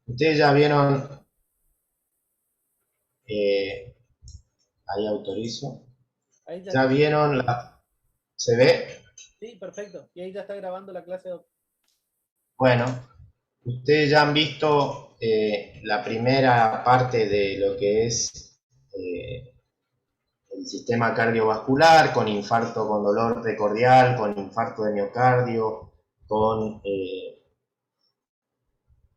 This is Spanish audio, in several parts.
Ustedes ya vieron, eh, ahí autorizo, Ahí ya ya está. vieron la, ¿se ve? Sí, perfecto. Y ahí ya está grabando la clase. Bueno, ustedes ya han visto la primera parte de lo que es el sistema cardiovascular, con infarto con dolor precordial, con infarto de miocardio, con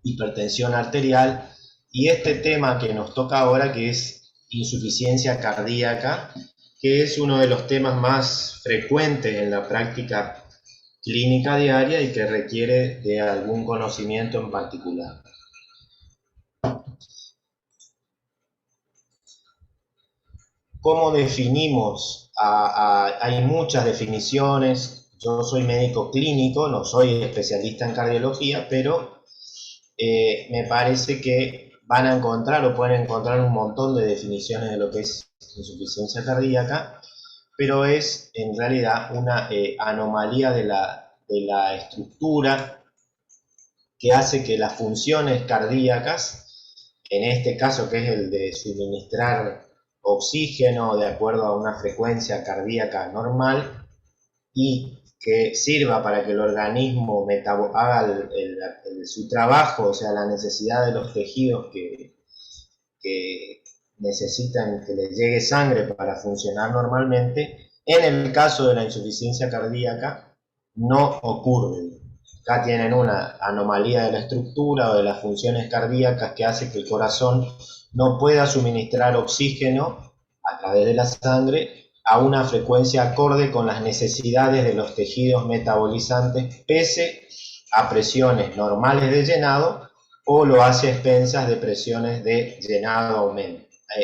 hipertensión arterial, y este tema que nos toca ahora, que es insuficiencia cardíaca, que es uno de los temas más frecuentes en la práctica clínica diaria y que requiere de algún conocimiento en particular. ¿Cómo definimos? Hay muchas definiciones. Yo soy médico clínico, no soy especialista en cardiología, pero me parece que van a encontrar o pueden encontrar un montón de definiciones de lo que es insuficiencia cardíaca, pero es en realidad una anomalía de la estructura que hace que las funciones cardíacas, en este caso que es el de suministrar oxígeno de acuerdo a una frecuencia cardíaca normal y que sirva para que el organismo haga su trabajo, o sea, la necesidad de los tejidos que necesitan que les llegue sangre para funcionar normalmente, en el caso de la insuficiencia cardíaca no ocurre. Acá tienen una anomalía de la estructura o de las funciones cardíacas que hace que el corazón no pueda suministrar oxígeno a través de la sangre a una frecuencia acorde con las necesidades de los tejidos metabolizantes, pese a presiones normales de llenado, o lo hace a expensas de presiones de llenado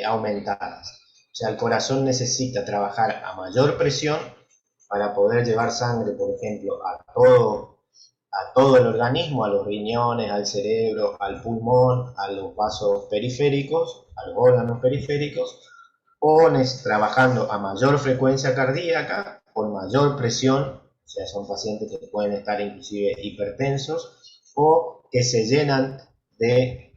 aumentadas. O sea, el corazón necesita trabajar a mayor presión para poder llevar sangre, por ejemplo, a todo el organismo, a los riñones, al cerebro, al pulmón, a los vasos periféricos, a los órganos periféricos, o trabajando a mayor frecuencia cardíaca, con mayor presión, o sea, son pacientes que pueden estar inclusive hipertensos, o que se llenan de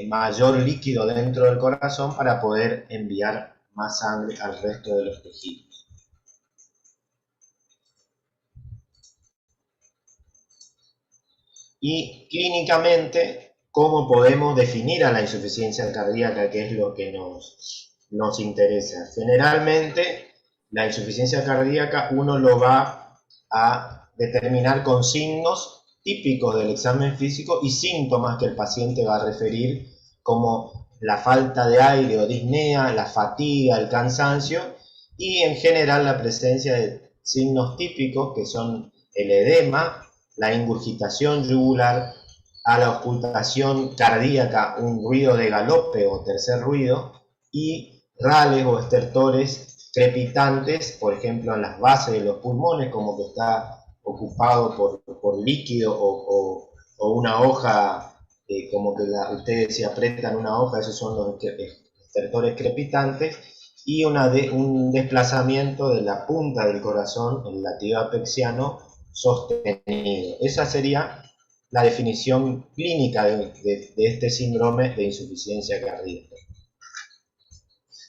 mayor líquido dentro del corazón para poder enviar más sangre al resto de los tejidos. Y clínicamente, ¿cómo podemos definir a la insuficiencia cardíaca, que es lo que nos interesa? Generalmente, la insuficiencia cardíaca uno lo va a determinar con signos típicos del examen físico y síntomas que el paciente va a referir, como la falta de aire o disnea, la fatiga, el cansancio, y en general la presencia de signos típicos que son el edema, la ingurgitación yugular, a la auscultación cardíaca, un ruido de galope o tercer ruido, y rales o estertores crepitantes, por ejemplo en las bases de los pulmones, como que está ocupado por líquido o una hoja, como que ustedes si apretan una hoja, esos son los estertores crepitantes, y un desplazamiento de la punta del corazón, el latido apexiano, sostenido. Esa sería la definición clínica de este síndrome de insuficiencia cardíaca.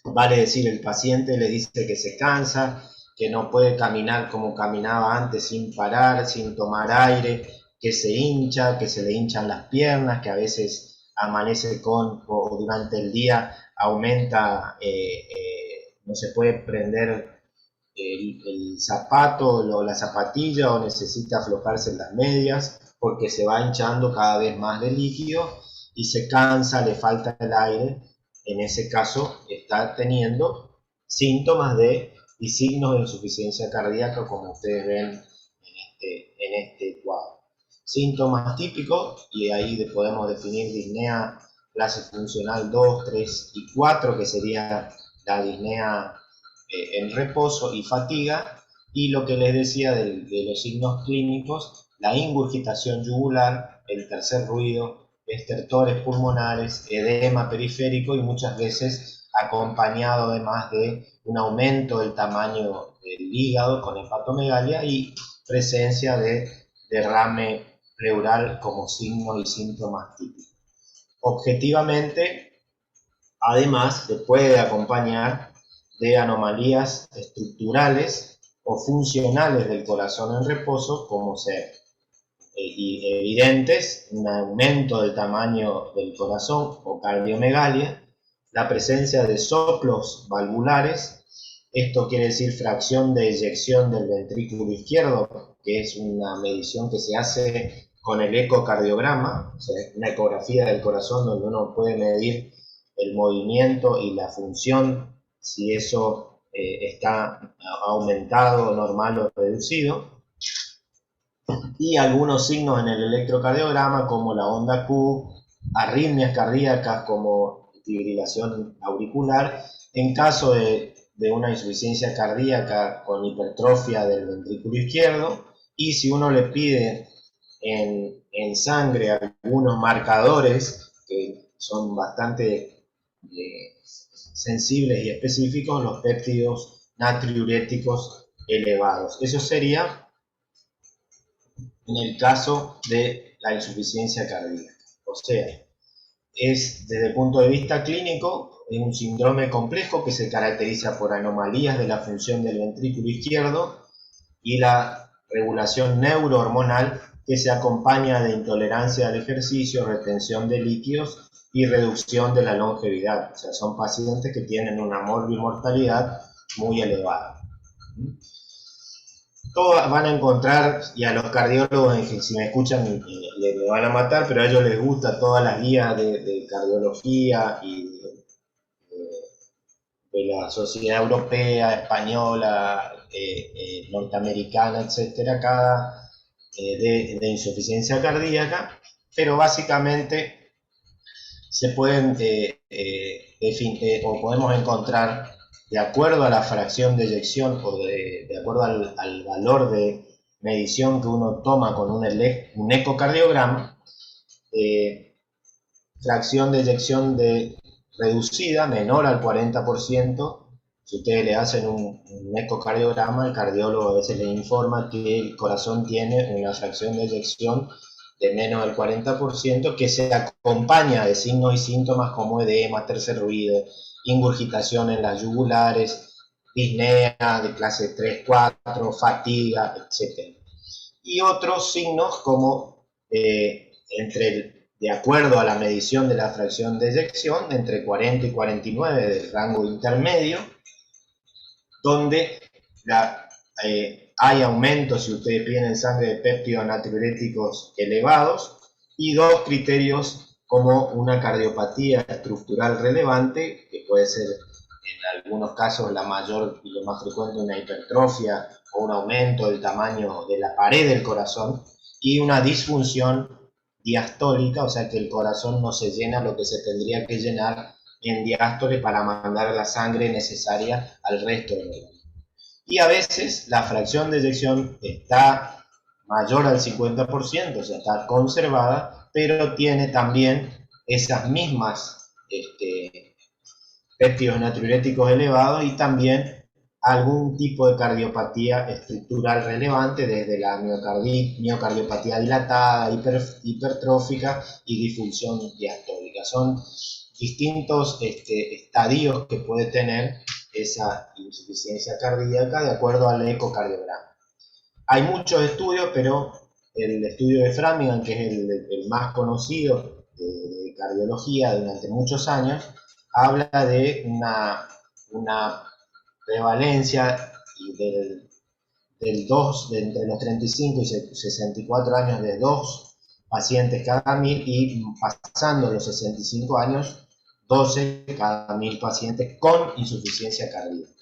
Vale decir, el paciente le dice que se cansa, que no puede caminar como caminaba antes sin parar, sin tomar aire, que se hincha, que se le hinchan las piernas, que a veces amanece o durante el día aumenta, no se puede prender el zapato o la zapatilla o necesita aflojarse las medias porque se va hinchando cada vez más de líquido y se cansa, le falta el aire. En ese caso está teniendo síntomas y signos de insuficiencia cardíaca, como ustedes ven en este cuadro. Síntomas típicos, y ahí podemos definir disnea clase funcional 2, 3 y 4, que sería la disnea en reposo y fatiga, y lo que les decía de los signos clínicos, la ingurgitación yugular, el tercer ruido, estertores pulmonares, edema periférico y muchas veces acompañado además de un aumento del tamaño del hígado con hepatomegalia y presencia de derrame pleural como signo y síntomas típicos. objetivamente, además, se puede acompañar de anomalías estructurales o funcionales del corazón en reposo, como ser evidentes, un aumento del tamaño del corazón o cardiomegalia, la presencia de soplos valvulares, esto quiere decir fracción de eyección del ventrículo izquierdo, que es una medición que se hace con el ecocardiograma, o sea, una ecografía del corazón donde uno puede medir el movimiento y la función, si eso está aumentado, normal o reducido, y algunos signos en el electrocardiograma como la onda Q, arritmias cardíacas como fibrilación auricular, en caso de una insuficiencia cardíaca con hipertrofia del ventrículo izquierdo, y si uno le pide en sangre algunos marcadores que son bastante sensibles y específicos, los péptidos natriuréticos elevados. Eso sería en el caso de la insuficiencia cardíaca. O sea, es desde el punto de vista clínico, es un síndrome complejo que se caracteriza por anomalías de la función del ventrículo izquierdo y la regulación neurohormonal que se acompaña de intolerancia al ejercicio, retención de líquidos y reducción de la longevidad. O sea, son pacientes que tienen una morbimortalidad muy elevada. Todos van a encontrar, y a los cardiólogos, si me escuchan, me van a matar, pero a ellos les gusta todas las guías de cardiología y de la sociedad europea, española, norteamericana, etcétera, cada de insuficiencia cardíaca, pero básicamente se pueden o podemos encontrar, de acuerdo a la fracción de eyección o de acuerdo al valor de medición que uno toma con un ecocardiograma, fracción de eyección reducida, menor al 40%. Si ustedes le hacen un ecocardiograma, el cardiólogo a veces le informa que el corazón tiene una fracción de eyección de menos del 40%, que se acompaña de signos y síntomas como edema, tercer ruido, ingurgitación en las yugulares, disnea de clase 3, 4, fatiga, etc. Y otros signos como de acuerdo a la medición de la fracción de eyección, entre 40 y 49 del rango intermedio, donde hay aumentos, si ustedes piden en sangre, de péptidos natriuréticos elevados, y dos criterios como una cardiopatía estructural relevante, que puede ser en algunos casos la mayor y lo más frecuente una hipertrofia o un aumento del tamaño de la pared del corazón, y una disfunción diastólica, o sea que el corazón no se llena lo que se tendría que llenar en diástole para mandar la sangre necesaria al resto del organismo. Y a veces la fracción de eyección está mayor al 50%, o sea, está conservada, pero tiene también esas mismas péptidos natriuréticos elevados y también algún tipo de cardiopatía estructural relevante, desde la miocardiopatía dilatada, hipertrófica y disfunción diastólica. Son distintos estadios que puede tener esa insuficiencia cardíaca de acuerdo al ecocardiograma. Hay muchos estudios, pero el estudio de Framingham, que es el más conocido de cardiología durante muchos años, habla de una prevalencia del 2, entre los 35 y 64 años, de 2 pacientes cada 1000, y pasando los 65 años, 12 cada 1000 pacientes con insuficiencia cardíaca.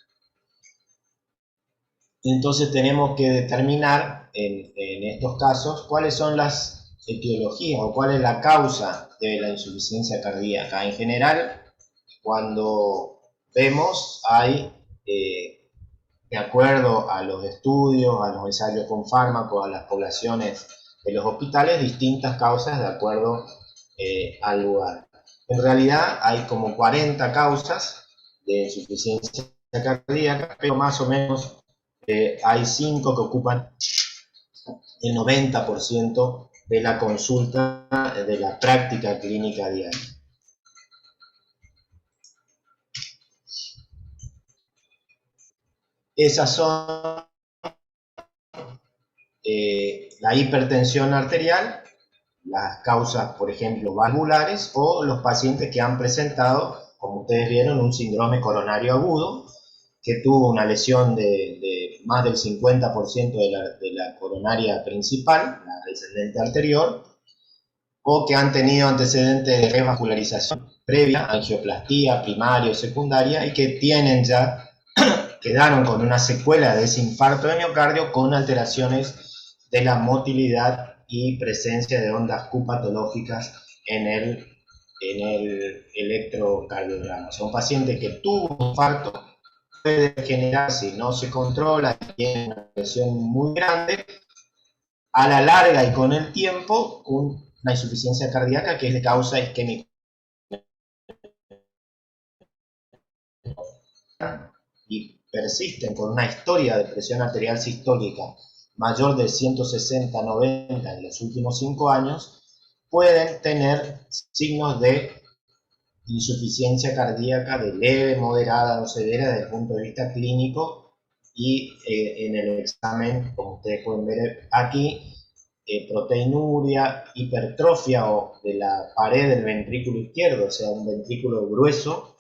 Entonces tenemos que determinar en estos casos cuáles son las etiologías o cuál es la causa de la insuficiencia cardíaca. En general, cuando vemos, hay, de acuerdo a los estudios, a los ensayos con fármacos, a las poblaciones de los hospitales, distintas causas de acuerdo al lugar. En realidad hay como 40 causas de insuficiencia cardíaca, pero más o menos hay 5 que ocupan el 90% de la consulta, de la práctica clínica diaria. Esas son la hipertensión arterial, las causas, por ejemplo, valvulares, o los pacientes que han presentado, como ustedes vieron, un síndrome coronario agudo, que tuvo una lesión de más del 50% de la coronaria principal, la descendente anterior, o que han tenido antecedentes de revascularización previa, angioplastía primaria o secundaria, y que tienen ya, quedaron con una secuela de ese infarto de miocardio con alteraciones de la motilidad y presencia de ondas Q patológicas en el electrocardiograma. O sea, un paciente que tuvo un infarto puede generar, si no se controla, y tiene una presión muy grande, a la larga y con el tiempo, una insuficiencia cardíaca que es de causa isquémica y persisten con una historia de presión arterial sistólica mayor de 160-90 en los últimos 5 años, pueden tener signos de insuficiencia cardíaca de leve, moderada o severa desde el punto de vista clínico, y en el examen, como ustedes pueden ver aquí, proteinuria, hipertrofia de la pared del ventrículo izquierdo, o sea, un ventrículo grueso.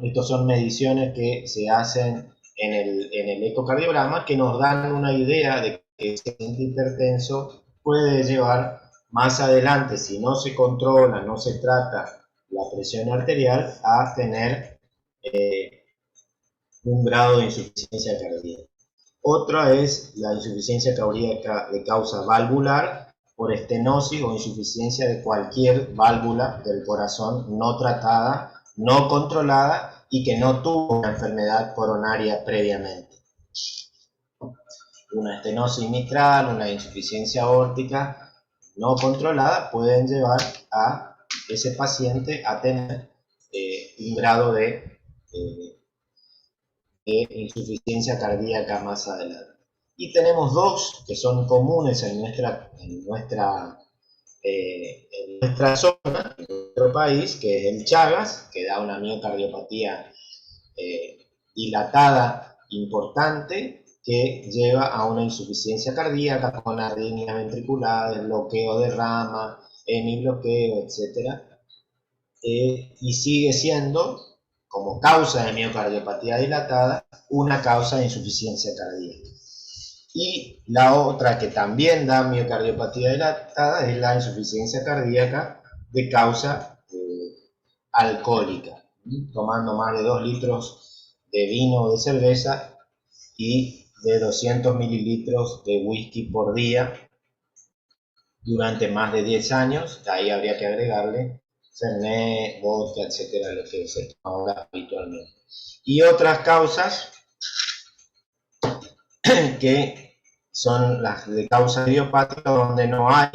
Estos son mediciones que se hacen en el ecocardiograma, que nos dan una idea de que ese paciente hipertenso puede llevar más adelante, si no se controla, no se trata la presión arterial, a tener un grado de insuficiencia cardíaca. Otra es la insuficiencia cardíaca de causa valvular por estenosis o insuficiencia de cualquier válvula del corazón no tratada, no controlada y que no tuvo una enfermedad coronaria previamente. Una estenosis mitral, una insuficiencia aórtica no controlada pueden llevar a ese paciente a tener un grado de insuficiencia cardíaca más adelante. Y tenemos dos que son comunes en nuestra zona, en nuestro país, que es el Chagas, que da una miocardiopatía dilatada importante, que lleva a una insuficiencia cardíaca con arritmia ventricular, bloqueo de rama, hemibloqueo, etc. Y sigue siendo, como causa de miocardiopatía dilatada, una causa de insuficiencia cardíaca. Y la otra que también da miocardiopatía dilatada es la insuficiencia cardíaca de causa alcohólica, tomando más de 2 litros de vino o de cerveza y de 200 mililitros de whisky por día durante más de 10 años. Ahí habría que agregarle Fernet, vodka, etcétera, lo que se toma ahora habitualmente. Y otras causas que son las de causa idiopática, donde no hay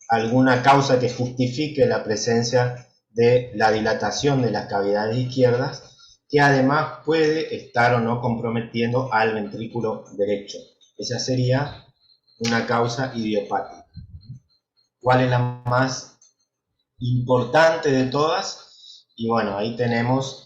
alguna causa que justifique la presencia de la dilatación de las cavidades izquierdas, que además puede estar o no comprometiendo al ventrículo derecho. Esa sería una causa idiopática. ¿Cuál es la más importante de todas? Y bueno, ahí tenemos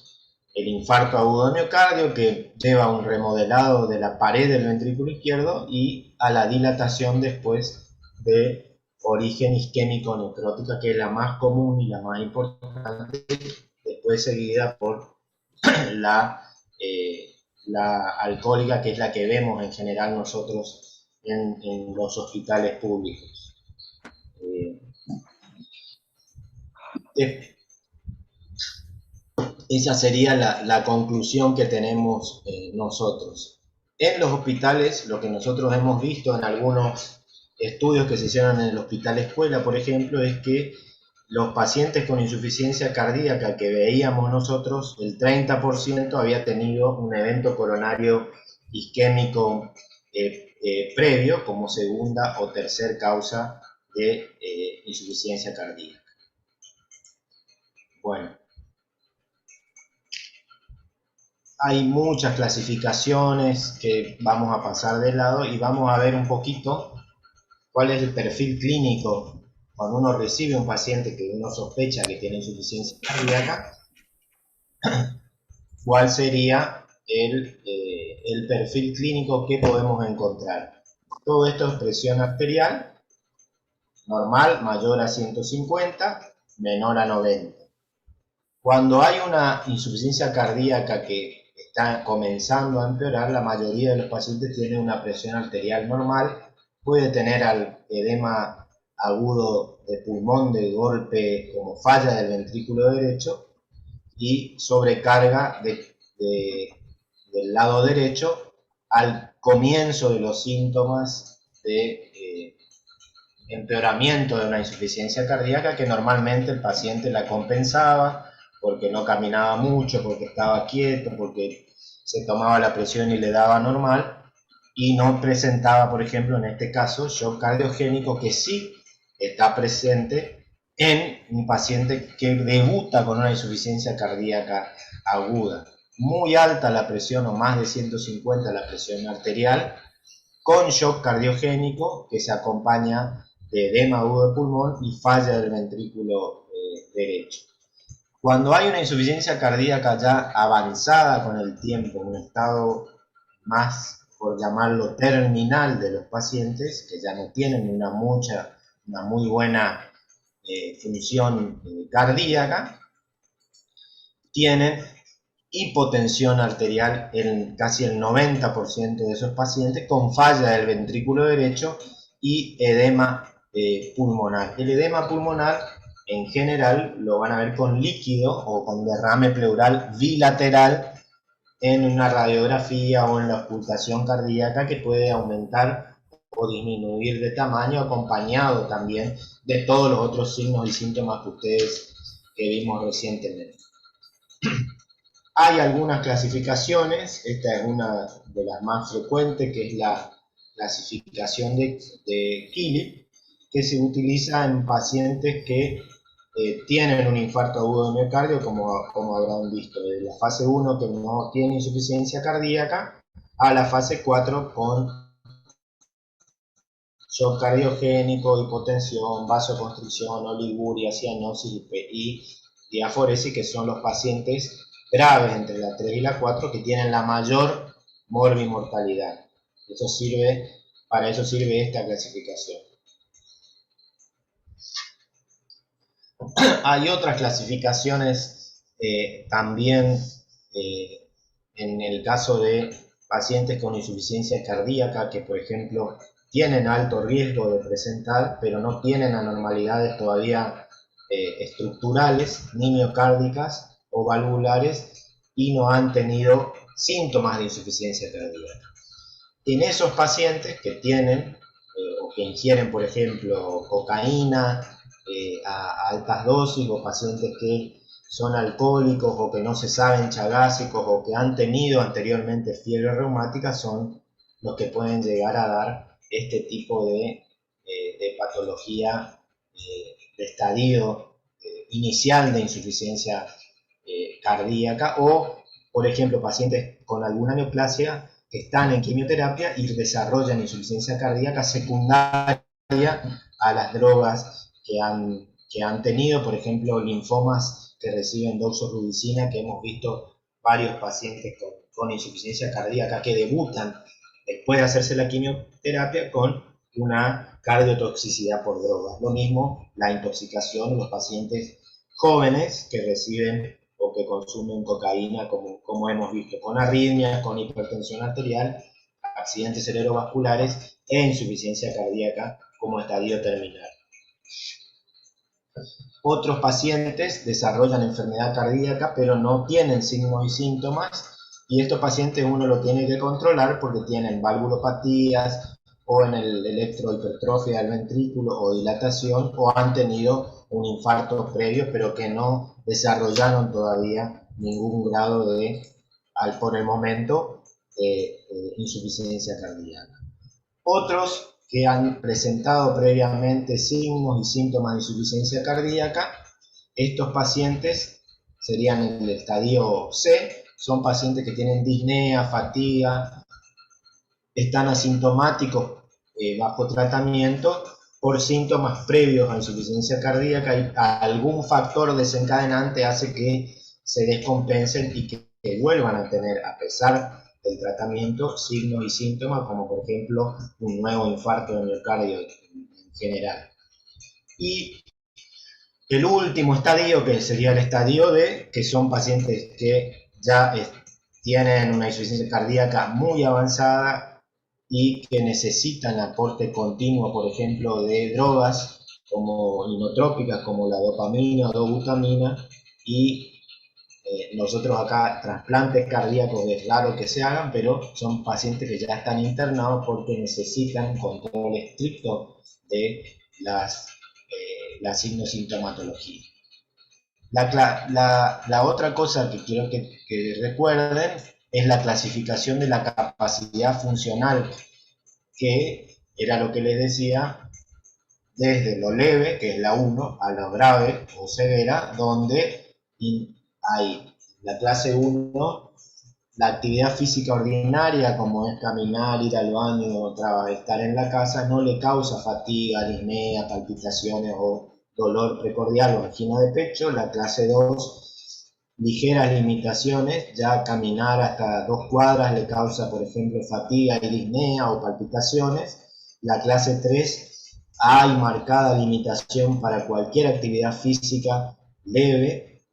el infarto agudo de miocardio, que lleva a un remodelado de la pared del ventrículo izquierdo y a la dilatación después de origen isquémico necrótica, que es la más común y la más importante, después seguida por la alcohólica, que es la que vemos en general nosotros en los hospitales públicos. Esa sería la conclusión que tenemos nosotros. En los hospitales, lo que nosotros hemos visto en algunos estudios que se hicieron en el hospital escuela, por ejemplo, es que los pacientes con insuficiencia cardíaca que veíamos nosotros, el 30% había tenido un evento coronario isquémico previo como segunda o tercera causa de insuficiencia cardíaca. Bueno, hay muchas clasificaciones que vamos a pasar de lado y vamos a ver un poquito ¿Cuál es el perfil clínico cuando uno recibe un paciente que uno sospecha que tiene insuficiencia cardíaca? ¿Cuál sería el perfil clínico que podemos encontrar? Todo esto es presión arterial, normal, mayor a 150, menor a 90. Cuando hay una insuficiencia cardíaca que está comenzando a empeorar, la mayoría de los pacientes tienen una presión arterial normal, puede tener edema agudo de pulmón de golpe como falla del ventrículo derecho y sobrecarga del lado derecho al comienzo de los síntomas de empeoramiento de una insuficiencia cardíaca que normalmente el paciente la compensaba porque no caminaba mucho, porque estaba quieto, porque se tomaba la presión y le daba normal y no presentaba, por ejemplo, en este caso, shock cardiogénico que sí está presente en un paciente que debuta con una insuficiencia cardíaca aguda. Muy alta la presión o más de 150 la presión arterial, con shock cardiogénico que se acompaña de edema agudo de pulmón y falla del ventrículo derecho. Cuando hay una insuficiencia cardíaca ya avanzada con el tiempo, un estado más, por llamarlo, terminal de los pacientes, que ya no tienen una muy buena función cardíaca, tienen hipotensión arterial en casi el 90% de esos pacientes, con falla del ventrículo derecho y edema pulmonar. El edema pulmonar en general lo van a ver con líquido o con derrame pleural bilateral en una radiografía o en la ocultación cardíaca, que puede aumentar o disminuir de tamaño, acompañado también de todos los otros signos y síntomas que vimos recientemente. Hay algunas clasificaciones, esta es una de las más frecuentes, que es la clasificación de Killip, que se utiliza en pacientes que tienen un infarto agudo de miocardio, como habrán visto, de la fase 1 que no tiene insuficiencia cardíaca, a la fase 4 con shock cardiogénico, hipotensión, vasoconstricción, oliguria, cianosis y diaforesis, que son los pacientes graves entre la 3 y la 4 que tienen la mayor morbimortalidad. Para eso sirve esta clasificación. Hay otras clasificaciones también en el caso de pacientes con insuficiencia cardíaca que, por ejemplo, tienen alto riesgo de presentar, pero no tienen anormalidades todavía estructurales, ni miocárdicas o valvulares, y no han tenido síntomas de insuficiencia cardíaca. En esos pacientes que tienen o que ingieren, por ejemplo, cocaína a altas dosis, o pacientes que son alcohólicos o que no se saben chagásicos o que han tenido anteriormente fiebre reumática, son los que pueden llegar a dar este tipo de patología de estadio inicial de insuficiencia cardíaca, o, por ejemplo, pacientes con alguna neoplasia que están en quimioterapia y desarrollan insuficiencia cardíaca secundaria a las drogas que han tenido, por ejemplo, linfomas que reciben doxorubicina, que hemos visto varios pacientes con insuficiencia cardíaca que debutan después de hacerse la quimioterapia con una cardiotoxicidad por drogas. Lo mismo la intoxicación en los pacientes jóvenes que reciben o que consumen cocaína, como hemos visto, con arritmias, con hipertensión arterial, accidentes cerebrovasculares e insuficiencia cardíaca como estadio terminal. Otros pacientes desarrollan enfermedad cardíaca pero no tienen signos y síntomas, y estos pacientes uno lo tiene que controlar porque tienen valvulopatías o en el electrohipertrofia del ventrículo o dilatación, o han tenido un infarto previo pero que no desarrollaron todavía ningún grado de, por el momento, insuficiencia cardíaca. Otros que han presentado previamente signos y síntomas de insuficiencia cardíaca, estos pacientes serían en el estadio C, son pacientes que tienen disnea, fatiga, están asintomáticos bajo tratamiento por síntomas previos a insuficiencia cardíaca y algún factor desencadenante hace que se descompensen y que vuelvan a tener, a pesar del tratamiento, signos y síntomas como por ejemplo un nuevo infarto de miocardio en general. Y el último estadio, que sería el estadio D, que son pacientes que ya tienen una insuficiencia cardíaca muy avanzada y que necesitan aporte continuo, por ejemplo, de drogas como inotrópicas, como la dopamina o dobutamina, y nosotros acá trasplantes cardíacos es raro que se hagan, pero son pacientes que ya están internados porque necesitan control estricto de la sintomatología. La otra cosa que quiero que recuerden es la clasificación de la capacidad funcional, que era lo que les decía, desde lo leve, que es la 1, a lo grave o severa, donde hay la clase 1, la actividad física ordinaria, como es caminar, ir al baño, estar en la casa, no le causa fatiga, disnea, palpitaciones o dolor precordial o angina de pecho. La clase 2, ligeras limitaciones, ya caminar hasta 2 cuadras le causa, por ejemplo, fatiga y disnea o palpitaciones. La clase 3, hay marcada limitación para cualquier actividad física leve,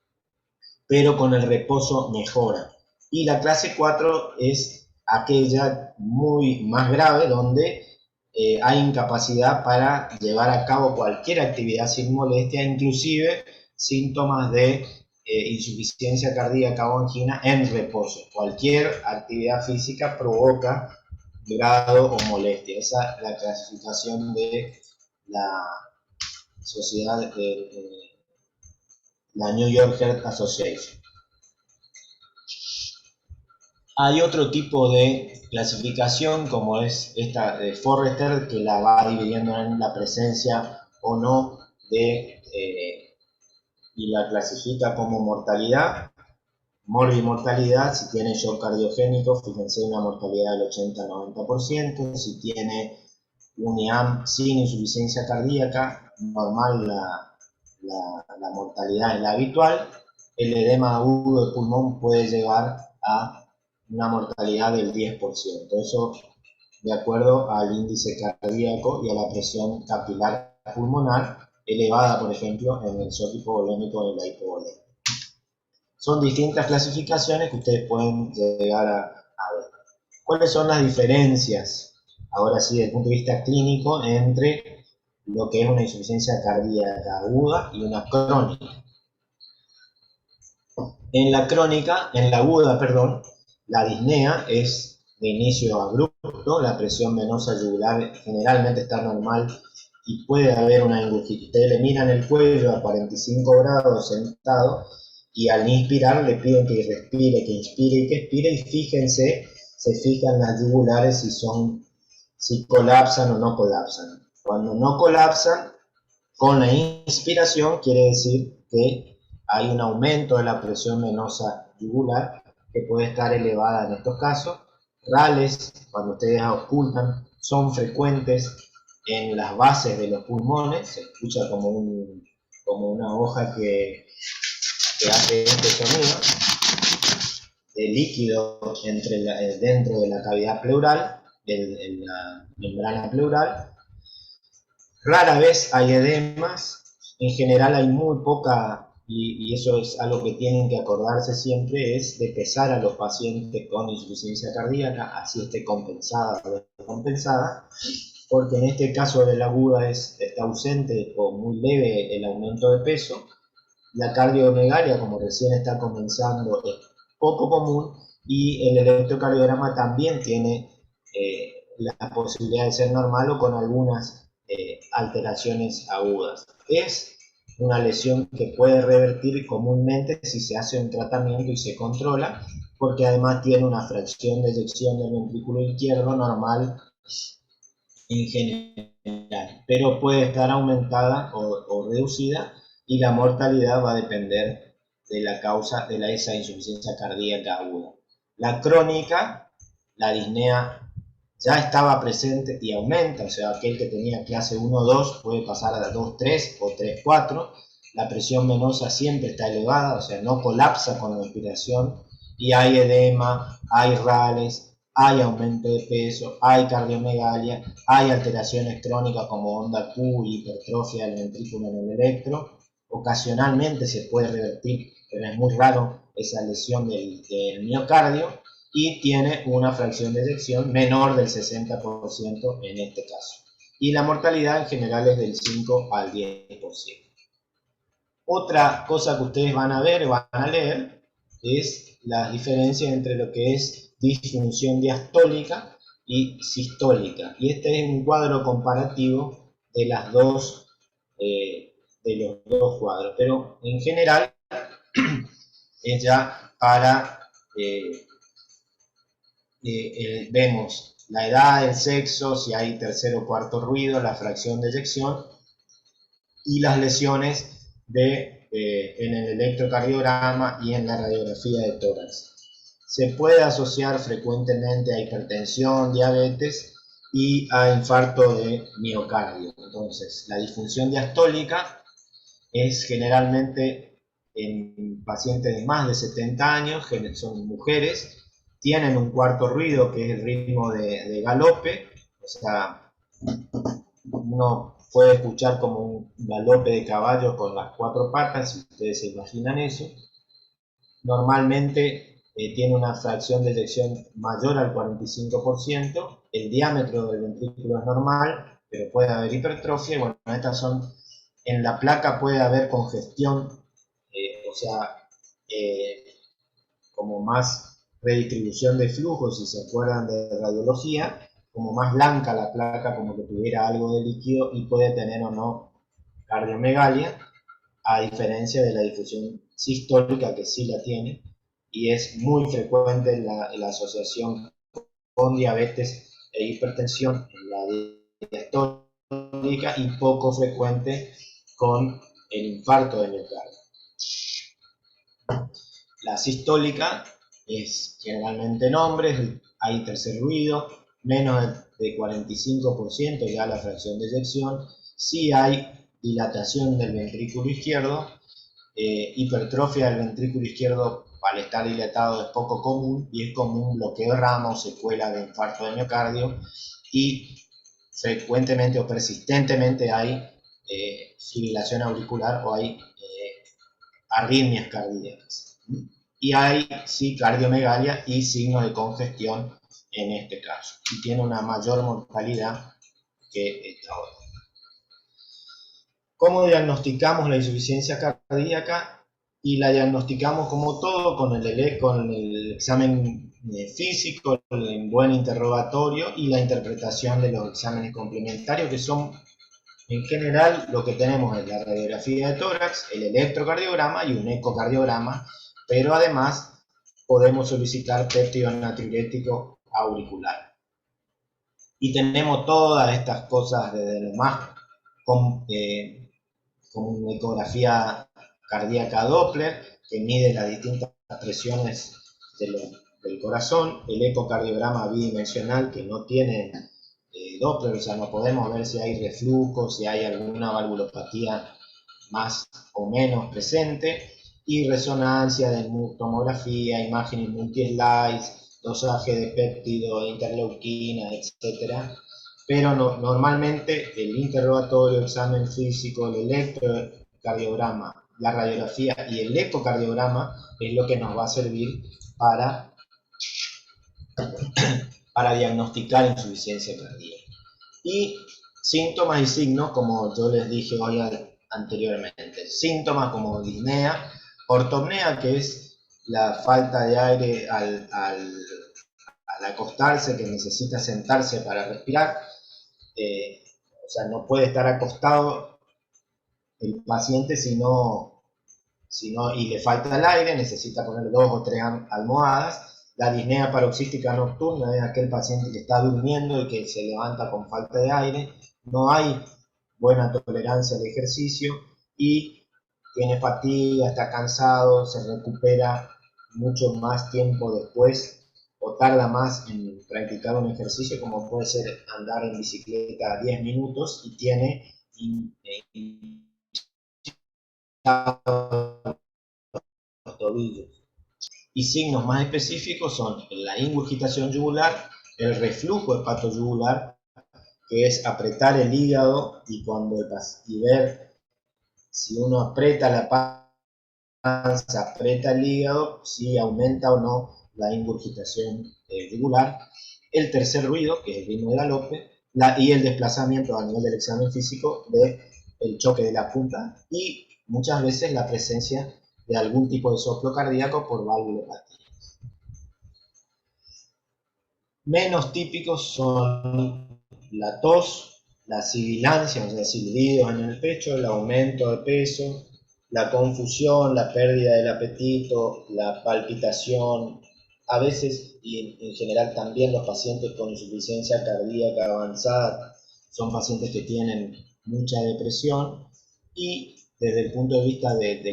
pero con el reposo mejora. Y la clase 4 es aquella muy más grave, donde hay incapacidad para llevar a cabo cualquier actividad sin molestia, inclusive síntomas de insuficiencia cardíaca o angina en reposo. Cualquier actividad física provoca grado o molestia. Esa es la clasificación de la sociedad de la New York Heart Association. Hay otro tipo de clasificación, como es esta de Forrester, que la va dividiendo en la presencia o no de, y la clasifica como mortalidad, morbimortalidad. Si tiene shock cardiogénico, fíjense, una mortalidad del 80-90%. Si tiene un IAM sin insuficiencia cardíaca, normal la mortalidad es la habitual. El edema agudo de pulmón puede llegar a una mortalidad del 10%. Eso de acuerdo al índice cardíaco y a la presión capilar pulmonar elevada, por ejemplo, en el shock hipovolémico y la hipovolemia. Son distintas clasificaciones que ustedes pueden llegar a ver. ¿Cuáles son las diferencias, ahora sí, desde el punto de vista clínico, entre lo que es una insuficiencia cardíaca aguda y una crónica? En la aguda, la disnea es de inicio abrupto, la presión venosa yugular generalmente está normal y puede haber una ingurgitación. Ustedes le miran el cuello a 45 grados sentado y al inspirar le piden que respire, que inspire y que expire, y fíjense, se fijan las yugulares si colapsan o no colapsan. Cuando no colapsan, con la inspiración quiere decir que hay un aumento de la presión venosa yugular que puede estar elevada en estos casos. Rales, cuando ustedes auscultan, son frecuentes en las bases de los pulmones. Se escucha como una hoja que hace este sonido de líquido dentro de la cavidad pleural, en la membrana pleural. Rara vez hay edemas, en general hay muy poca, y eso es algo que tienen que acordarse siempre, es de pesar a los pacientes con insuficiencia cardíaca, así esté compensada o descompensada, porque en este caso de la aguda está ausente o muy leve el aumento de peso. La cardiomegalia, como recién está comenzando, es poco común, y el electrocardiograma también tiene la posibilidad de ser normal o con algunas alteraciones agudas. Es una lesión que puede revertir comúnmente si se hace un tratamiento y se controla, porque además tiene una fracción de eyección del ventrículo izquierdo normal en general, pero puede estar aumentada o reducida, y la mortalidad va a depender de la causa de esa insuficiencia cardíaca aguda. La crónica, la disnea ya estaba presente y aumenta, o sea, aquel que tenía clase 1 o 2 puede pasar a la 2, 3 o 3, 4. La presión venosa siempre está elevada, o sea, no colapsa con la respiración, y hay edema, hay rales, hay aumento de peso, hay cardiomegalia, hay alteraciones crónicas como onda Q y hipertrofia del ventrículo en el electro. Ocasionalmente se puede revertir, pero es muy raro esa lesión del miocardio, y tiene una fracción de eyección menor del 60% en este caso. Y la mortalidad en general es del 5 al 10%. Otra cosa que ustedes van a ver, van a leer, es la diferencia entre lo que es disfunción diastólica y sistólica. Y este es un cuadro comparativo de las dos, de los dos cuadros. Pero en general es ya para vemos la edad, el sexo, si hay tercer o cuarto ruido, la fracción de eyección y las lesiones en el electrocardiograma y en la radiografía de tórax. Se puede asociar frecuentemente a hipertensión, diabetes y a infarto de miocardio. Entonces, la disfunción diastólica es generalmente en pacientes de más de 70 años, que son mujeres, tienen un cuarto ruido que es el ritmo de galope, o sea, uno puede escuchar como un galope de caballo con las cuatro patas, si ustedes se imaginan eso. Normalmente tiene una fracción de eyección mayor al 45%, el diámetro del ventrículo es normal, pero puede haber hipertrofia, y bueno, estas son, en la placa puede haber congestión, o sea, eh, como más redistribución de flujo, si se acuerdan de radiología, como más blanca la placa, como que tuviera algo de líquido, y puede tener o no cardiomegalia, a diferencia de la difusión sistólica, que sí la tiene, y es muy frecuente la asociación con diabetes e hipertensión en la diastólica, y poco frecuente con el infarto de miocardio. La sistólica es generalmente nombres, hay tercer ruido, menos de 45% ya la fracción de eyección, sí hay dilatación del ventrículo izquierdo, hipertrofia del ventrículo izquierdo al estar dilatado es poco común, y es común bloqueo de rama o secuela de infarto de miocardio, y frecuentemente o persistentemente hay fibrilación auricular o hay arritmias cardíacas. Y hay, sí, cardiomegalia y signos de congestión en este caso. Y tiene una mayor mortalidad que esta otra. ¿Cómo diagnosticamos la insuficiencia cardíaca? Y la diagnosticamos como todo con el examen físico, el buen interrogatorio y la interpretación de los exámenes complementarios, que son en general lo que tenemos es la radiografía de tórax, el electrocardiograma y un ecocardiograma, pero además podemos solicitar péptido natriurético auricular. Y tenemos todas estas cosas desde lo más como una ecografía cardíaca Doppler, que mide las distintas presiones del corazón, el ecocardiograma bidimensional, que no tiene Doppler, o sea, no podemos ver si hay reflujo, si hay alguna valvulopatía más o menos presente, y resonancia de tomografía, imágenes multi-slides, dosaje de péptido, interleuquina, etc. Pero normalmente el interrogatorio, el examen físico, el electrocardiograma, la radiografía y el ecocardiograma es lo que nos va a servir para diagnosticar insuficiencia cardíaca. Y síntomas y signos, como yo les dije hoy anteriormente. Síntomas como disnea, ortopnea, que es la falta de aire al acostarse, que necesita sentarse para respirar. O sea, no puede estar acostado el paciente si no, y le falta el aire, necesita poner 2 o 3 almohadas. La disnea paroxística nocturna es aquel paciente que está durmiendo y que se levanta con falta de aire. No hay buena tolerancia al ejercicio y tiene fatiga, está cansado, se recupera mucho más tiempo después o tarda más en practicar un ejercicio, como puede ser andar en bicicleta 10 minutos y tiene los tobillos. Y signos más específicos son la ingurgitación yugular, el reflujo hepatoyugular, que es apretar el hígado y ver si uno aprieta la panza, aprieta el hígado, si aumenta o no la ingurgitación yugular. El tercer ruido, que es el ritmo de galope, y el desplazamiento a nivel del examen físico del choque de la punta y muchas veces la presencia de algún tipo de soplo cardíaco por valvulopatía. Menos típicos son la tos, la sibilancia, o sea, silbidos en el pecho, el aumento de peso, la confusión, la pérdida del apetito, la palpitación. A veces, y en general también, los pacientes con insuficiencia cardíaca avanzada son pacientes que tienen mucha depresión y desde el punto de vista del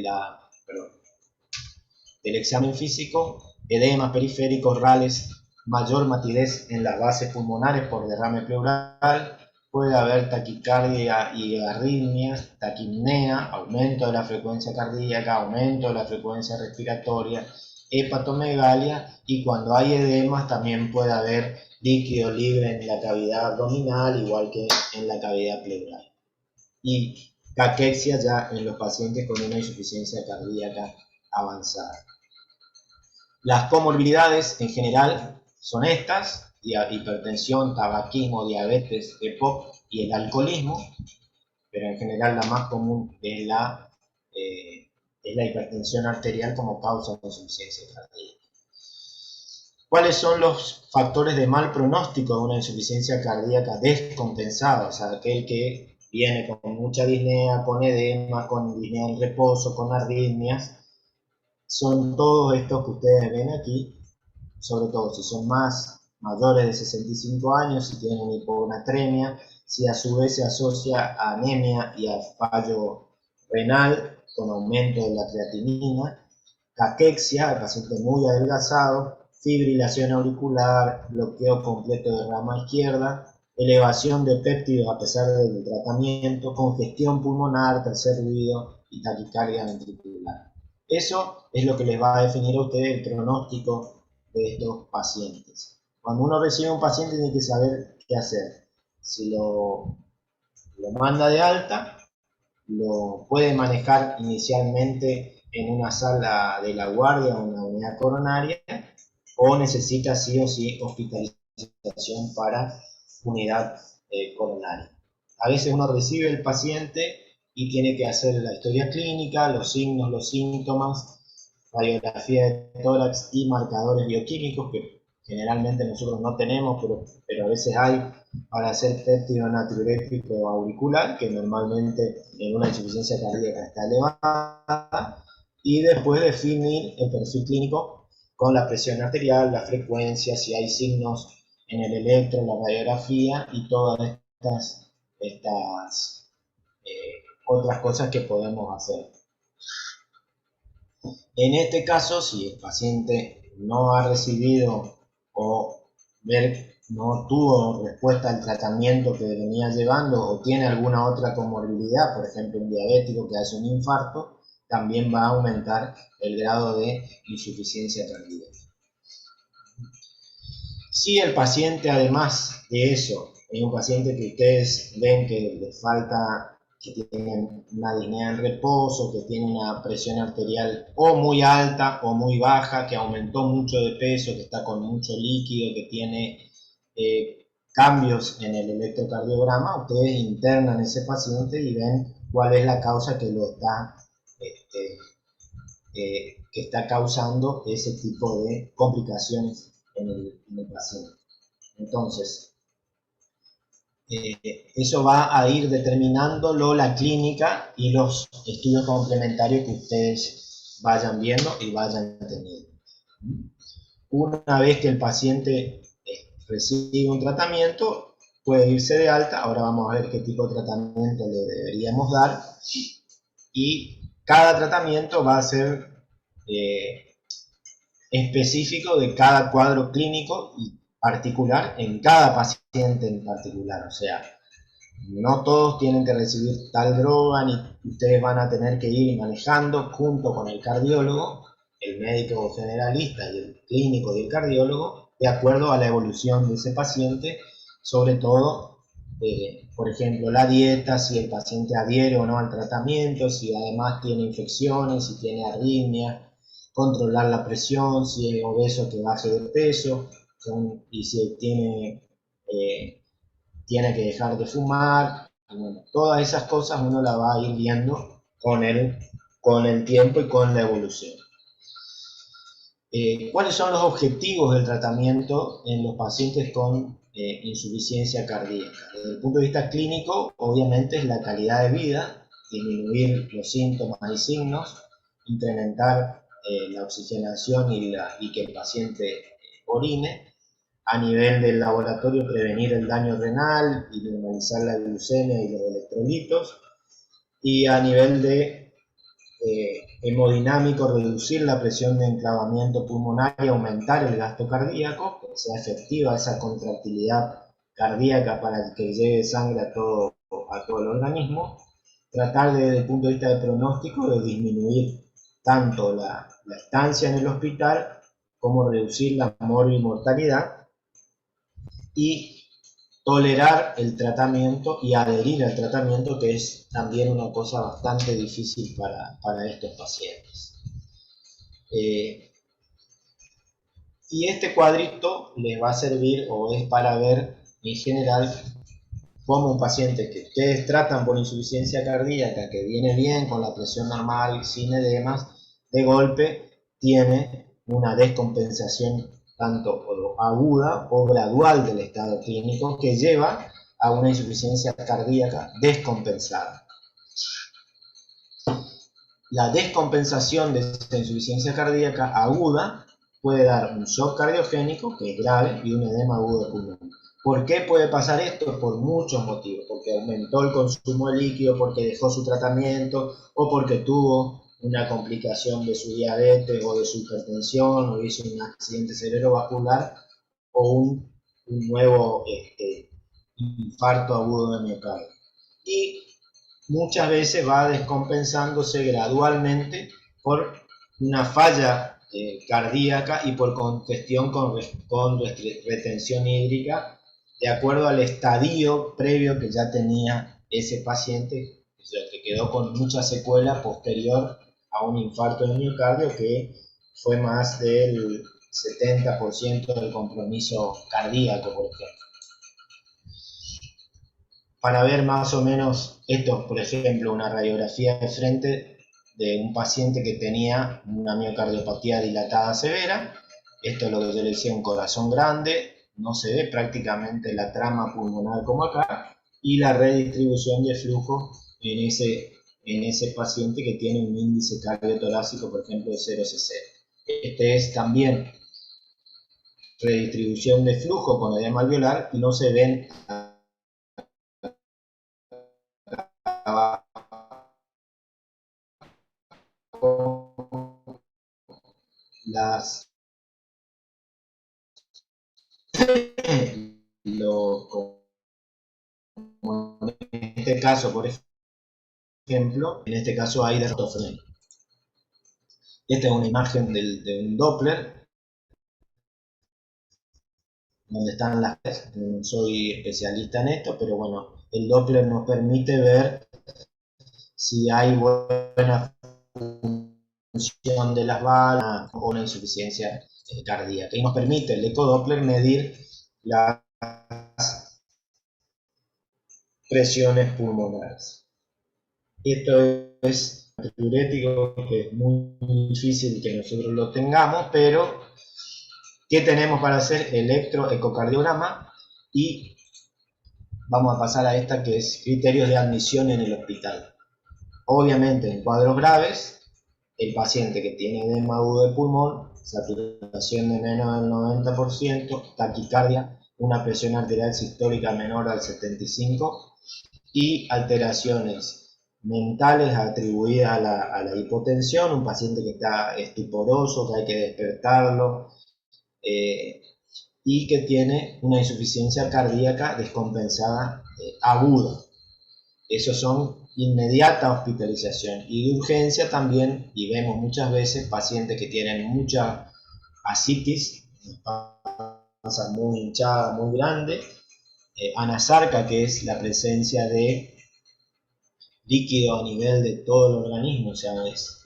examen físico, edemas periféricos rales, mayor matidez en las bases pulmonares por derrame pleural, puede haber taquicardia y arritmias, taquipnea, aumento de la frecuencia cardíaca, aumento de la frecuencia respiratoria, hepatomegalia, y cuando hay edemas también puede haber líquido libre en la cavidad abdominal, igual que en la cavidad pleural. Y caquexia ya en los pacientes con una insuficiencia cardíaca avanzada. Las comorbilidades en general son estas: hipertensión, tabaquismo, diabetes, EPOC y el alcoholismo, pero en general la más común es la hipertensión arterial como causa de insuficiencia cardíaca. ¿Cuáles son los factores de mal pronóstico de una insuficiencia cardíaca descompensada? O sea, aquel que viene con mucha disnea, con edema, con disnea en reposo, con arritmias. Son todos estos que ustedes ven aquí, sobre todo si son mayores de 65 años, si tienen hiponatremia, si a su vez se asocia a anemia y a fallo renal con aumento de la creatinina, caquexia, el paciente muy adelgazado, fibrilación auricular, bloqueo completo de rama izquierda, elevación de péptidos a pesar del tratamiento, congestión pulmonar, tercer ruido y taquicardia ventricular. Eso es lo que les va a definir a ustedes el pronóstico de estos pacientes. Cuando uno recibe un paciente tiene que saber qué hacer. Si lo manda de alta, lo puede manejar inicialmente en una sala de la guardia o una unidad coronaria, o necesita sí o sí hospitalización para unidad coronaria. A veces uno recibe el paciente y tiene que hacer la historia clínica, los signos, los síntomas, radiografía de tórax y marcadores bioquímicos que generalmente nosotros no tenemos, pero a veces hay para hacer péptido natriurético auricular, que normalmente en una insuficiencia cardíaca está elevada, y después definir el perfil clínico con la presión arterial, la frecuencia, si hay signos en el electro, la radiografía y todas estas otras cosas que podemos hacer. En este caso, si el paciente no ha recibido o no tuvo respuesta al tratamiento que venía llevando o tiene alguna otra comorbilidad, por ejemplo un diabético que hace un infarto, también va a aumentar el grado de insuficiencia cardíaca. Si el paciente, además de eso, es un paciente que ustedes ven que le falta, que tiene una disnea en reposo, que tiene una presión arterial o muy alta o muy baja, que aumentó mucho de peso, que está con mucho líquido, que tiene cambios en el electrocardiograma, ustedes internan ese paciente y ven cuál es la causa que lo está que está causando ese tipo de complicaciones en el paciente. Entonces, eso va a ir determinándolo la clínica y los estudios complementarios que ustedes vayan viendo y vayan teniendo. Una vez que el paciente recibe un tratamiento, puede irse de alta. Ahora vamos a ver qué tipo de tratamiento le deberíamos dar. Y cada tratamiento va a ser específico de cada cuadro clínico y particular en cada paciente en particular. O sea, no todos tienen que recibir tal droga, ni ustedes van a tener que ir manejando junto con el cardiólogo, el médico generalista y el clínico y el cardiólogo, de acuerdo a la evolución de ese paciente, sobre todo, por ejemplo, la dieta, si el paciente adhiere o no al tratamiento, si además tiene infecciones, si tiene arritmia, controlar la presión, si es obeso que baje de peso, y si tiene que dejar de fumar. Bueno, todas esas cosas uno las va a ir viendo con el tiempo y con la evolución. ¿Cuáles son los objetivos del tratamiento en los pacientes con insuficiencia cardíaca? Desde el punto de vista clínico, obviamente es la calidad de vida, disminuir los síntomas y signos, incrementar la oxigenación y que el paciente orine. A nivel del laboratorio, prevenir el daño renal y normalizar la glucemia y los electrolitos. Y a nivel de hemodinámico, reducir la presión de enclavamiento pulmonar y aumentar el gasto cardíaco, que sea efectiva esa contractilidad cardíaca para que llegue sangre a todo el organismo. Tratar desde el punto de vista de pronóstico de disminuir tanto la estancia en el hospital como reducir la mortalidad, y tolerar el tratamiento y adherir al tratamiento, que es también una cosa bastante difícil para estos pacientes. Y este cuadrito les va a servir o es para ver en general cómo un paciente que ustedes tratan por insuficiencia cardíaca, que viene bien con la presión normal, sin edemas, de golpe tiene una descompensación tanto aguda o gradual del estado clínico que lleva a una insuficiencia cardíaca descompensada. La descompensación de esta insuficiencia cardíaca aguda puede dar un shock cardiogénico, que es grave, y un edema agudo de pulmón. ¿Por qué puede pasar esto? Por muchos motivos. Porque aumentó el consumo de líquido, porque dejó su tratamiento, o porque tuvo una complicación de su diabetes o de su hipertensión, o hizo un accidente cerebrovascular, o un nuevo infarto agudo de miocardio. Y muchas veces va descompensándose gradualmente por una falla cardíaca y por congestión con retención hídrica, de acuerdo al estadio previo que ya tenía ese paciente, o sea, que quedó con mucha secuela posterior a un infarto de miocardio, que fue más del 70% del compromiso cardíaco, por ejemplo. Para ver más o menos esto, por ejemplo, una radiografía de frente de un paciente que tenía una miocardiopatía dilatada severa. Esto es lo que yo le decía, un corazón grande, no se ve prácticamente la trama pulmonar como acá, y la redistribución de flujo en ese paciente que tiene un índice cardiotorácico, por ejemplo, de 0,60. Este es también redistribución de flujo con edema alveolar y no se ven las como en este caso, por ejemplo, en este caso hay derrotofreno. Esta es una imagen de un Doppler, donde están las... No soy especialista en esto, pero bueno, el Doppler nos permite ver si hay buena función de las válvulas o una insuficiencia cardíaca. Y nos permite el ecodoppler medir las presiones pulmonares. Esto es diurético, que es muy difícil que nosotros lo tengamos, pero ¿qué tenemos para hacer? Electroecocardiograma, y vamos a pasar a esta que es criterios de admisión en el hospital. Obviamente en cuadros graves, el paciente que tiene edema agudo de pulmón, saturación de menos del 90%, taquicardia, una presión arterial sistólica menor al 75 y alteraciones mentales atribuidas a la hipotensión, un paciente que está estuporoso, que hay que despertarlo, y que tiene una insuficiencia cardíaca descompensada aguda. Esos son inmediata hospitalización. Y de urgencia también, y vemos muchas veces pacientes que tienen mucha ascitis, panza muy hinchada, muy grande, anasarca, que es la presencia de líquido a nivel de todo el organismo, o sea, es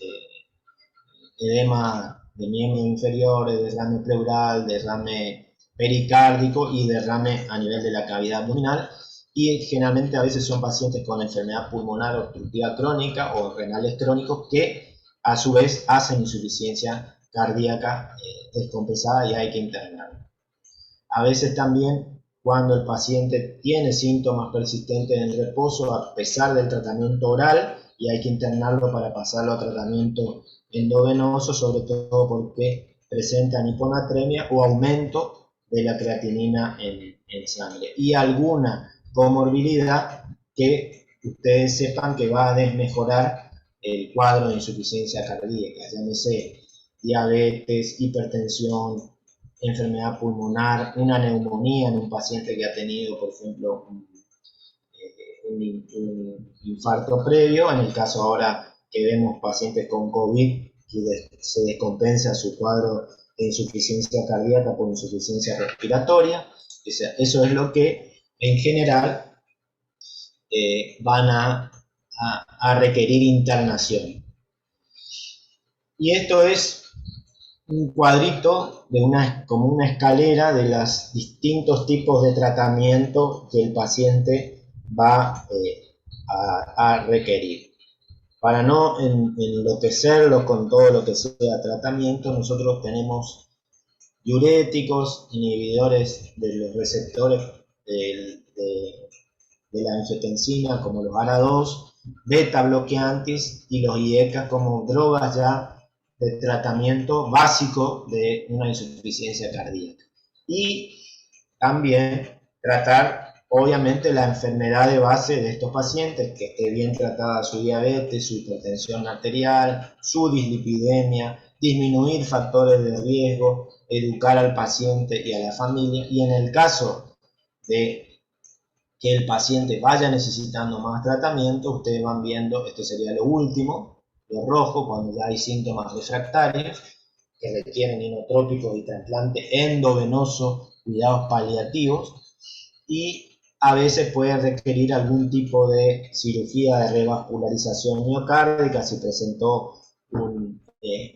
edema de miembro inferior, derrame pleural, derrame pericárdico y derrame a nivel de la cavidad abdominal. Y generalmente a veces son pacientes con enfermedad pulmonar obstructiva crónica o renales crónicos que a su vez hacen insuficiencia cardíaca descompensada y hay que internarlo. A veces también cuando el paciente tiene síntomas persistentes en el reposo a pesar del tratamiento oral y hay que internarlo para pasarlo a tratamiento endovenoso, sobre todo porque presentan hiponatremia o aumento de la creatinina en sangre y alguna comorbilidad que ustedes sepan que va a desmejorar el cuadro de insuficiencia cardíaca, llámese diabetes, hipertensión, enfermedad pulmonar, una neumonía en un paciente que ha tenido, por ejemplo, un infarto previo, en el caso ahora que vemos pacientes con COVID que se descompensa su cuadro de insuficiencia cardíaca por insuficiencia respiratoria. O sea, eso es lo que en general van a requerir internación. Y esto es un cuadrito de como una escalera de los distintos tipos de tratamiento que el paciente va a requerir. Para no enloquecerlo con todo lo que sea tratamiento, nosotros tenemos diuréticos, inhibidores de los receptores de la angiotensina como los ARA2, beta bloqueantes y los IECA como drogas ya de tratamiento básico de una insuficiencia cardíaca. Y también tratar, obviamente, la enfermedad de base de estos pacientes, que esté bien tratada su diabetes, su hipertensión arterial, su dislipidemia, disminuir factores de riesgo, educar al paciente y a la familia, y en el caso de que el paciente vaya necesitando más tratamiento, ustedes van viendo, esto sería lo último, lo rojo, cuando ya hay síntomas refractarios que requieren inotrópicos y trasplante endovenoso, cuidados paliativos, y a veces puede requerir algún tipo de cirugía de revascularización miocárdica si presentó un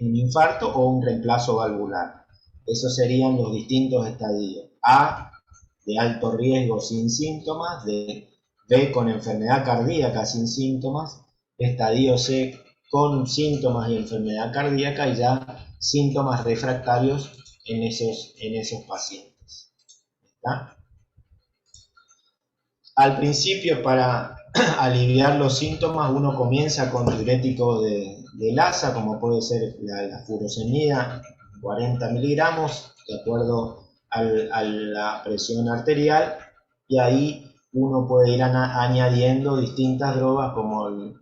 infarto o un reemplazo valvular. Esos serían los distintos estadios. A, de alto riesgo sin síntomas, de B, con enfermedad cardíaca sin síntomas, estadio C, con síntomas y enfermedad cardíaca, y ya síntomas refractarios en esos pacientes. ¿Está? Al principio, para aliviar los síntomas, uno comienza con diurético de LASA, como puede ser la furosemida, 40 miligramos, de acuerdo a la presión arterial, y ahí uno puede ir añadiendo distintas drogas como el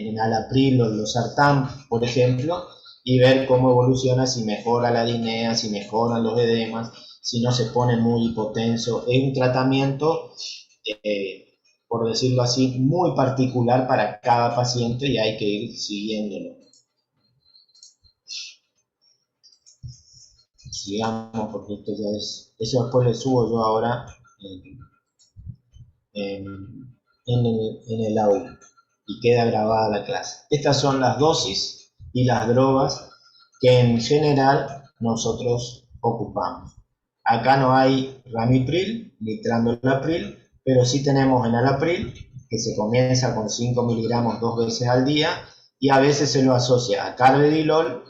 enalapril o el losartán, por ejemplo, y ver cómo evoluciona, si mejora la disnea, si mejoran los edemas, si no se pone muy hipotenso. Es un tratamiento, por decirlo así, muy particular para cada paciente y hay que ir siguiéndolo. Sigamos, porque esto ya es, eso después le subo yo ahora en el aula y queda grabada la clase. Estas son las dosis y las drogas que en general nosotros ocupamos. Acá no hay ramipril ni trandolapril, pero sí tenemos enalapril, que se comienza con 5 miligramos 2 veces al día, y a veces se lo asocia a carvedilol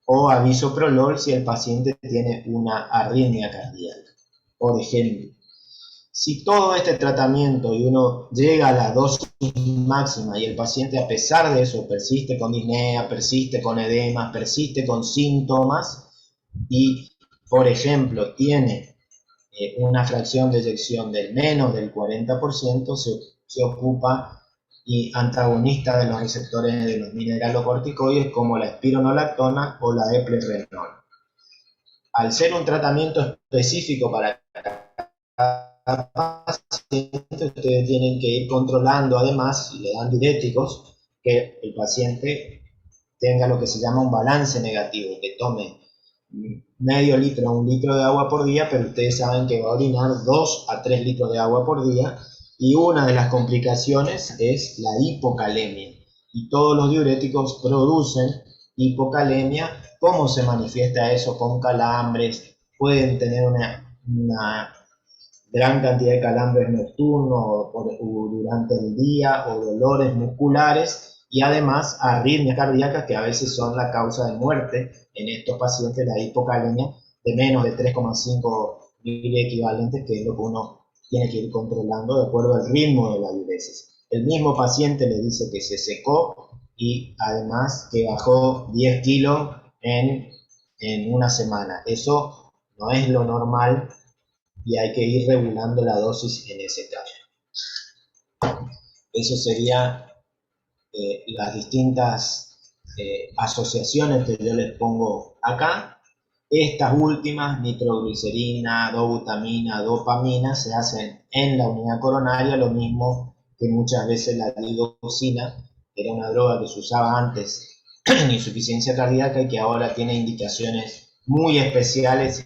o a bisoprolol si el paciente tiene una arritmia cardíaca. Por ejemplo, si todo este tratamiento y uno llega a la dosis máxima y el paciente a pesar de eso persiste con disnea, persiste con edemas, persiste con síntomas y, por ejemplo, tiene una fracción de eyección del menos del 40%, se ocupa y antagonista de los receptores de los mineralocorticoides como la espironolactona o la eplerenol. Al ser un tratamiento específico para cada paciente, ustedes tienen que ir controlando, además, si le dan diuréticos, que el paciente tenga lo que se llama un balance negativo, que tome medio litro a 1 litro de agua por día, pero ustedes saben que va a orinar 2 a 3 litros de agua por día, y una de las complicaciones es la hipocalemia. Y todos los diuréticos producen hipocalemia. ¿Cómo se manifiesta eso? Con calambres, pueden tener una gran cantidad de calambres nocturnos o durante el día, o dolores musculares, y además arritmias cardíacas que a veces son la causa de muerte en estos pacientes, la hipocalemia de menos de 3,5 miliequivalentes, que es lo que uno tiene que ir controlando de acuerdo al ritmo de la diuresis. El mismo paciente le dice que se secó y además que bajó 10 kilos en una semana. Eso no es lo normal y hay que ir regulando la dosis en ese caso. Eso sería las distintas asociaciones que yo les pongo acá. Estas últimas, nitroglicerina, dobutamina, dopamina, se hacen en la unidad coronaria, lo mismo que muchas veces la digoxina, que era una droga que se usaba antes en insuficiencia cardíaca y que ahora tiene indicaciones muy especiales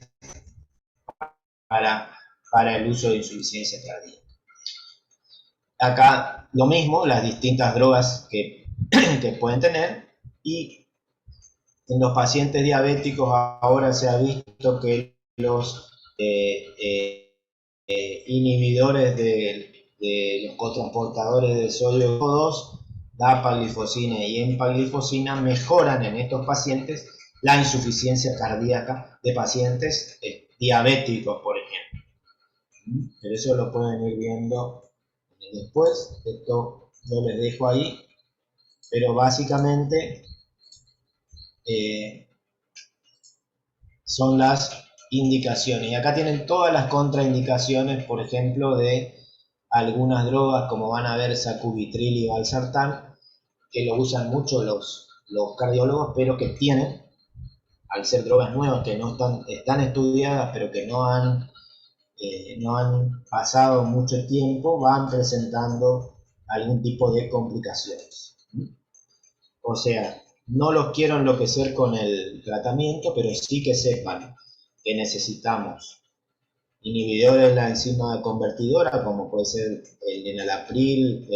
para el uso de insuficiencia cardíaca. Acá lo mismo, las distintas drogas que pueden tener, y en los pacientes diabéticos ahora se ha visto que los inhibidores de los cotransportadores de sodio 2, dapaglifosina y empaglifosina, mejoran en estos pacientes la insuficiencia cardíaca de pacientes diabéticos, por ejemplo. Pero eso lo pueden ir viendo después. Esto yo les dejo ahí, pero básicamente son las indicaciones. Y acá tienen todas las contraindicaciones, por ejemplo, de algunas drogas, como van a ver sacubitril y valsartán, que lo usan mucho los cardiólogos, pero que tienen, al ser drogas nuevas que no están estudiadas, pero que no han pasado mucho tiempo, van presentando algún tipo de complicaciones. O sea, no los quiero enloquecer con el tratamiento, pero sí que sepan que necesitamos inhibidores de la enzima convertidora, como puede ser el enalapril,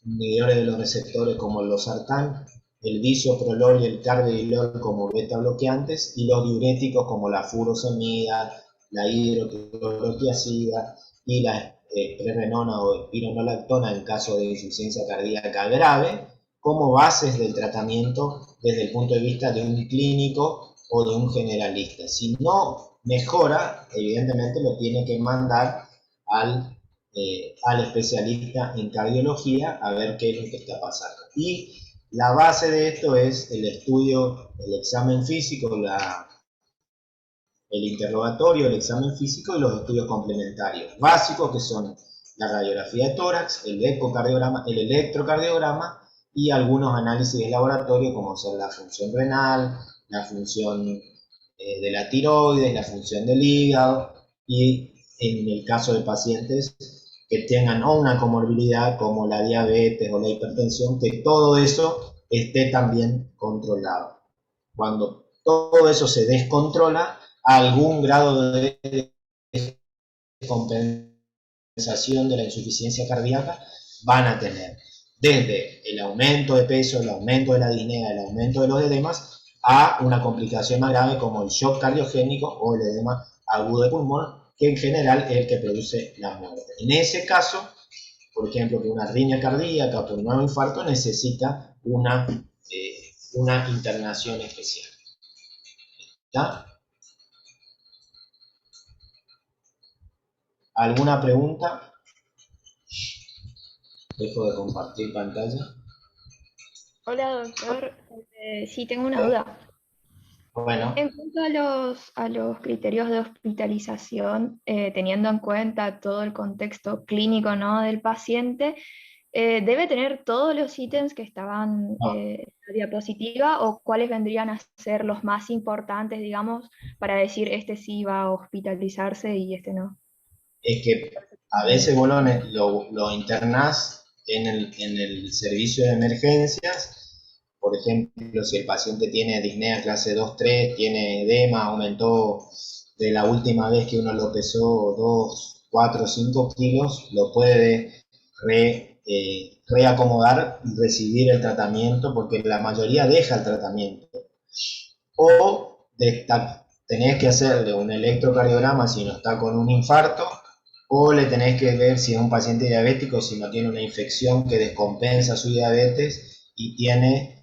inhibidores de los receptores como el losartán, el bisoprolol y el carvedilol como beta bloqueantes, y los diuréticos como la furosemida, la hidroclorotiazida y la prerenona o espironolactona en caso de insuficiencia cardíaca grave, como bases del tratamiento desde el punto de vista de un clínico o de un generalista. Si no mejora, evidentemente lo tiene que mandar al especialista en cardiología a ver qué es lo que está pasando. Y la base de esto es el estudio, el examen físico, el interrogatorio, el examen físico y los estudios complementarios básicos, que son la radiografía de tórax, el ecocardiograma, el electrocardiograma y algunos análisis de laboratorio como son la función renal, la función de la tiroides, la función del hígado, y en el caso de pacientes que tengan una comorbilidad como la diabetes o la hipertensión, que todo eso esté también controlado. Cuando todo eso se descontrola, algún grado de compensación de la insuficiencia cardíaca van a tener, desde el aumento de peso, el aumento de la disnea, el aumento de los edemas, a una complicación más grave como el shock cardiogénico o el edema agudo de pulmón, que en general es el que produce la muerte. En ese caso, por ejemplo, que una arritmia cardíaca o por un nuevo infarto necesita una internación especial. ¿Está? ¿Alguna pregunta? Dejo de compartir pantalla. Hola doctor, sí tengo una duda. Bueno, En cuanto a los criterios de hospitalización, teniendo en cuenta todo el contexto clínico, ¿no?, del paciente, ¿debe tener todos los ítems que estaban no, en la diapositiva o cuáles vendrían a ser los más importantes, digamos, para decir este sí va a hospitalizarse y este no? es que a veces vos lo internás en el servicio de emergencias. Por ejemplo, si el paciente tiene disnea clase 2-3, tiene edema, aumentó de la última vez que uno lo pesó 2, 4, 5 kilos, lo puede reacomodar y recibir el tratamiento, porque la mayoría deja el tratamiento. O tenés que hacerle un electrocardiograma si no está con un infarto, o le tenés que ver si es un paciente diabético, si no tiene una infección que descompensa su diabetes y tiene,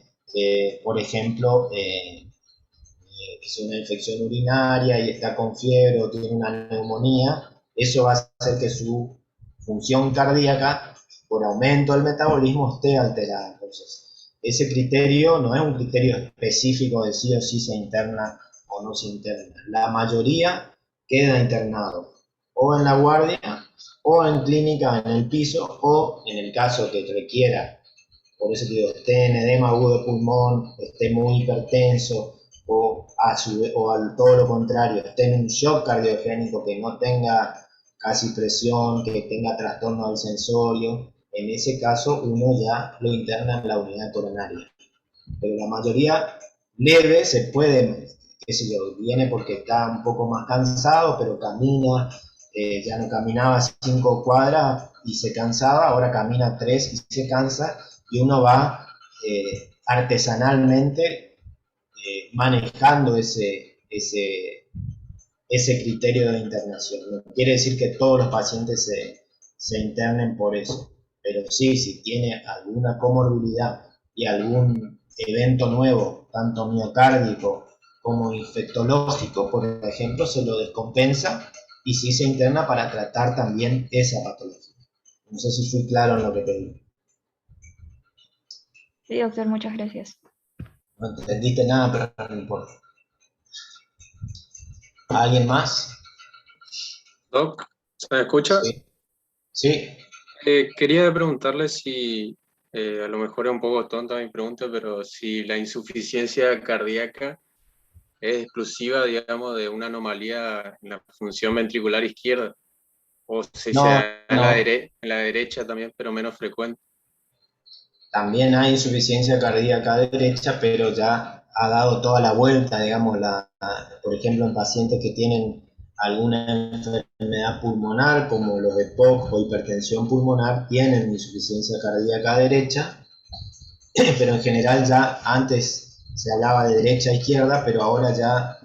por ejemplo, es una infección urinaria y está con fiebre o tiene una neumonía. Eso va a hacer que su función cardíaca, por aumento del metabolismo, esté alterada. Entonces, ese criterio no es un criterio específico de sí o sí se interna o no se interna. La mayoría queda internado o en la guardia o en clínica en el piso, o en el caso que requiera, por eso digo, esté en edema agudo de pulmón, esté muy hipertenso, o todo lo contrario, esté en un shock cardiogénico, que no tenga casi presión, que tenga trastorno del sensorio. En ese caso uno ya lo interna en la unidad coronaria. Pero la mayoría leve se puede, qué sé yo, viene porque está un poco más cansado, pero camina, ya no caminaba 5 cuadras y se cansaba, ahora camina 3 y se cansa, y uno va artesanalmente manejando ese criterio de internación. No quiere decir que todos los pacientes se internen por eso, pero sí, si tiene alguna comorbilidad y algún evento nuevo, tanto miocárdico como infectológico, por ejemplo, se lo descompensa y sí se interna para tratar también esa patología. No sé si fui claro en lo que te digo. Sí, doctor, muchas gracias. No entendiste nada, pero no importa. ¿Alguien más? Doc, ¿se me escucha? Sí. Sí. Quería preguntarle si, a lo mejor es un poco tonta mi pregunta, pero si la insuficiencia cardíaca es exclusiva, digamos, de una anomalía en la función ventricular izquierda, o si se No, da en no. en la derecha también, pero menos frecuente. También hay insuficiencia cardíaca derecha, pero ya ha dado toda la vuelta, digamos, por ejemplo, en pacientes que tienen alguna enfermedad pulmonar, como los EPOC o hipertensión pulmonar, tienen insuficiencia cardíaca derecha, pero en general ya antes se hablaba de derecha a izquierda, pero ahora ya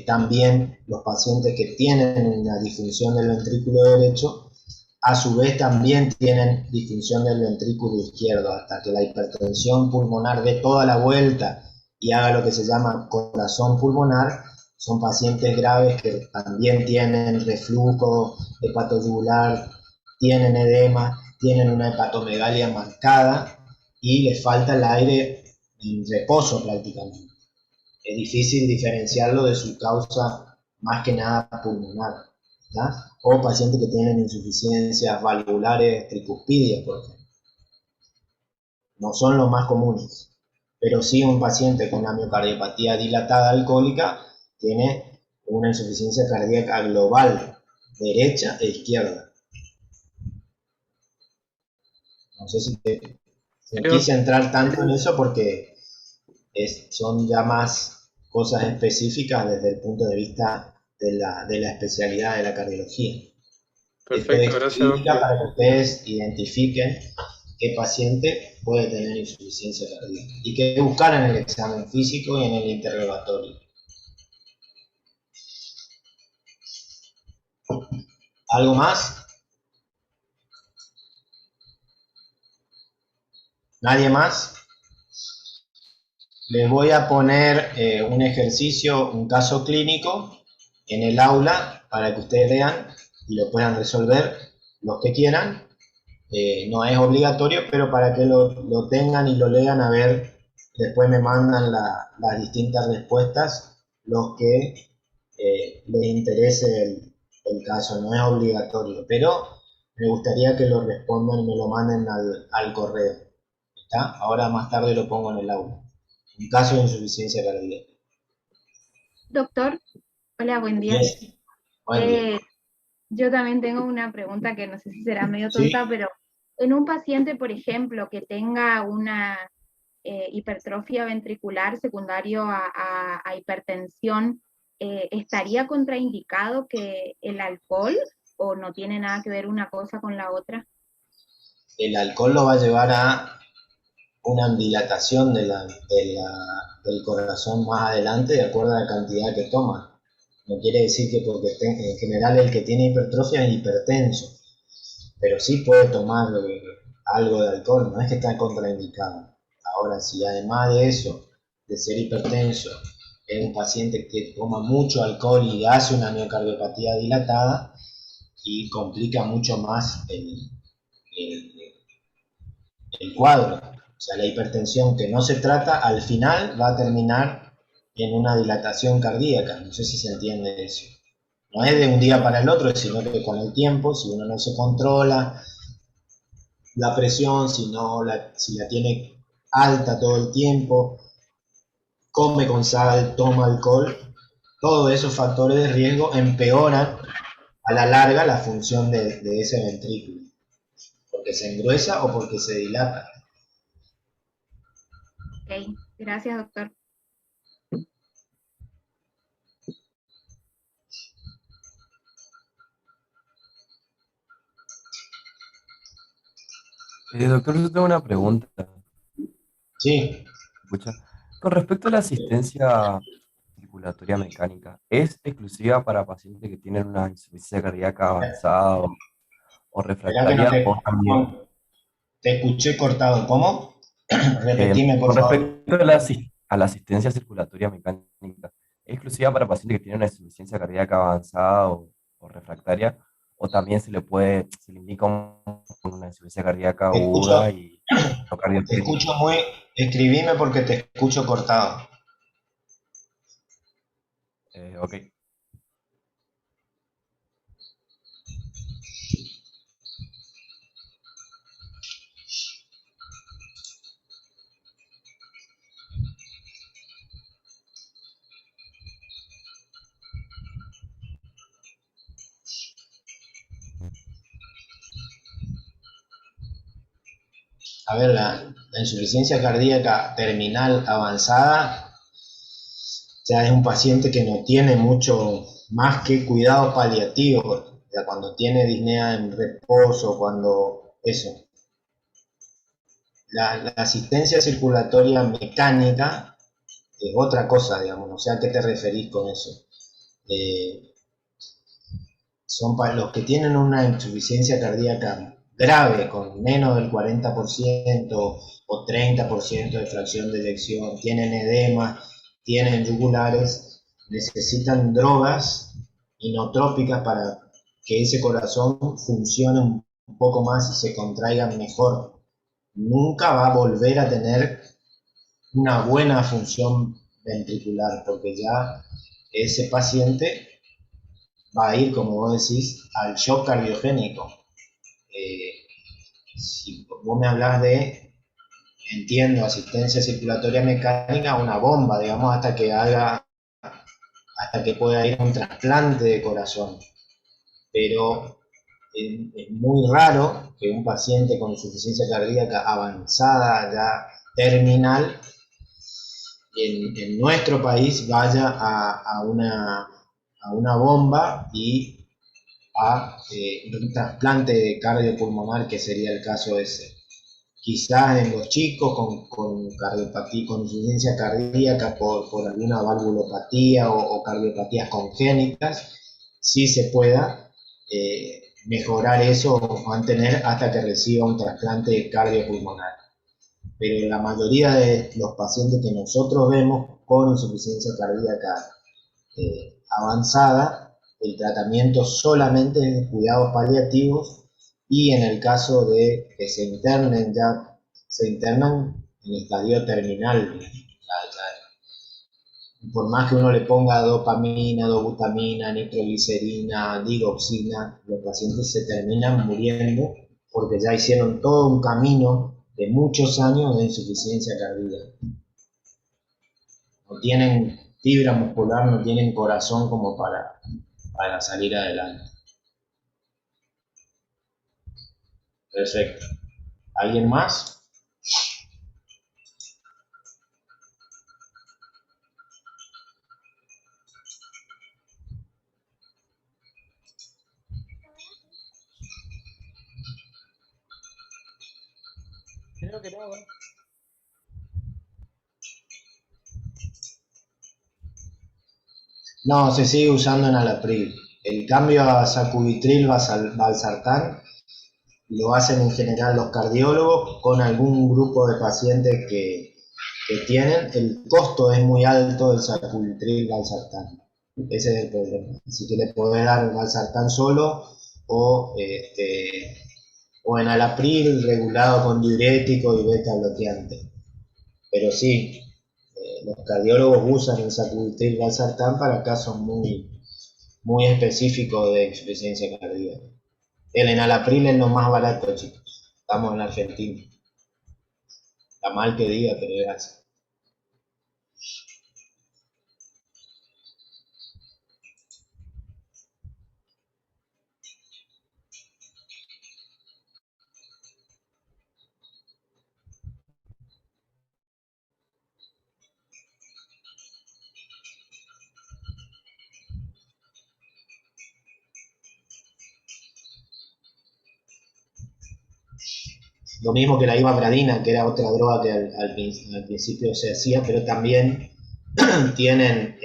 también los pacientes que tienen una disfunción del ventrículo derecho, a su vez también tienen disfunción del ventrículo izquierdo, hasta que la hipertensión pulmonar dé toda la vuelta y haga lo que se llama corazón pulmonar. Son pacientes graves que también tienen reflujo hepatoyugular, tienen edema, tienen una hepatomegalia marcada y les falta el aire en reposo prácticamente. Es difícil diferenciarlo de su causa más que nada pulmonar. ¿Ya? O pacientes que tienen insuficiencias valvulares tricuspidias, por ejemplo. No son los más comunes, pero sí un paciente con una miocardiopatía dilatada alcohólica tiene una insuficiencia cardíaca global, derecha e izquierda. No sé si Creo, quise entrar tanto en eso porque son ya más cosas específicas desde el punto de vista de la especialidad de la cardiología. Esto perfecto, es gracias, Doc. clínica para que ustedes identifiquen qué paciente puede tener insuficiencia cardíaca y qué buscar en el examen físico y en el interrogatorio. ¿Algo más? ¿Nadie más? Les voy a poner un ejercicio, un caso clínico en el aula para que ustedes vean y lo puedan resolver los que quieran. No es obligatorio, pero para que lo tengan y lo lean a ver después me mandan las distintas respuestas, los que les interese el caso, no es obligatorio, pero me gustaría que lo respondan y me lo manden al correo. ¿Está? Ahora más tarde lo pongo en el aula. En caso de insuficiencia cardíaca. Doctor, hola, buen día. Yes. Buen día. Yo también tengo una pregunta que no sé si será medio Sí. tonta, pero en un paciente, por ejemplo, que tenga una hipertrofia ventricular secundario a hipertensión, ¿estaría contraindicado que el alcohol o no tiene nada que ver una cosa con la otra? El alcohol lo va a llevar a una dilatación del corazón más adelante de acuerdo a la cantidad que toma. No quiere decir que porque en general el que tiene hipertrofia es hipertenso, pero sí puede tomar algo de alcohol, no es que está contraindicado. Ahora, si además de eso, de ser hipertenso, es un paciente que toma mucho alcohol y hace una miocardiopatía dilatada y complica mucho más el cuadro. O sea, la hipertensión que no se trata, al final va a terminar en una dilatación cardíaca. No sé si se entiende eso. No es de un día para el otro, sino que con el tiempo, si uno no se controla la presión, si la tiene alta todo el tiempo, come con sal, toma alcohol, todos esos factores de riesgo empeoran a la larga la función de ese ventrículo, porque se engruesa o porque se dilata. Ok, gracias, doctor. Doctor, yo tengo una pregunta. Sí. ¿Escucha? Con respecto a la asistencia circulatoria mecánica, ¿es exclusiva para pacientes que tienen una insuficiencia cardíaca avanzada o Espera que no refractaria o también? te escuché cortado. ¿Cómo? Repetime, por Con favor. respecto a la asistencia circulatoria mecánica, ¿es exclusiva para pacientes que tienen una insuficiencia cardíaca avanzada o refractaria? ¿O también se le indica una insuficiencia cardíaca Te escucho, aguda y no te cardioplénica? escucho muy... Escribime porque te escucho cortado. Ok. A ver, la insuficiencia cardíaca terminal avanzada ya es un paciente que no tiene mucho más que cuidados paliativos. Ya cuando tiene disnea en reposo, cuando eso. La asistencia circulatoria mecánica es otra cosa, digamos, no sé a qué te referís con eso. Son para los que tienen una insuficiencia cardíaca grave, con menos del 40% o 30% de fracción de eyección, tienen edema, tienen yugulares, necesitan drogas inotrópicas para que ese corazón funcione un poco más y se contraiga mejor. Nunca va a volver a tener una buena función ventricular, porque ya ese paciente va a ir, como vos decís, al shock cardiogénico. Si vos me hablas de, entiendo, asistencia circulatoria mecánica, una bomba, digamos, hasta que pueda ir a un trasplante de corazón. Pero es muy raro que un paciente con insuficiencia cardíaca avanzada, ya terminal, en nuestro país vaya a una bomba y a un trasplante cardiopulmonar, que sería el caso ese. Quizás en los chicos con cardiopatía, con insuficiencia cardíaca por alguna valvulopatía o cardiopatías congénitas, sí se pueda mejorar eso o mantener hasta que reciba un trasplante cardiopulmonar. Pero la mayoría de los pacientes que nosotros vemos con insuficiencia cardíaca avanzada, el tratamiento solamente es de cuidados paliativos y en el caso de que se internan en estadio terminal. Por más que uno le ponga dopamina, dobutamina, nitroglicerina, digoxina, los pacientes se terminan muriendo porque ya hicieron todo un camino de muchos años de insuficiencia cardíaca. No tienen fibra muscular, no tienen corazón como para salir adelante. Perfecto. ¿Alguien más? Creo que no, ¿eh? No, se sigue usando en Alapril. El cambio a sacubitril valsartán lo hacen en general los cardiólogos con algún grupo de pacientes que tienen. El costo es muy alto del sacubitril valsartán. Ese es el problema. Así que le podés dar valsartán solo o en Alapril regulado con diurético y beta bloqueante. Pero sí, los cardiólogos usan el sacubitril valsartán para casos muy específicos de insuficiencia cardíaca. El enalapril es lo más barato, chicos. Estamos en Argentina. Está mal que diga, pero es así. Lo mismo que la ivabradina, que era otra droga que al principio se hacía, pero también tienen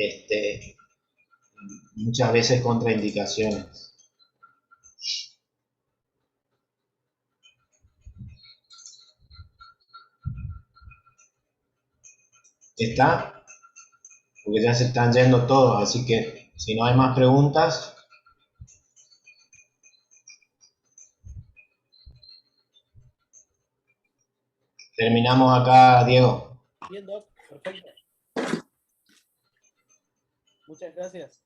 muchas veces contraindicaciones. ¿Está? Porque ya se están yendo todos, así que si no hay más preguntas. Terminamos acá, Diego. Bien, Doc, perfecto. Muchas gracias.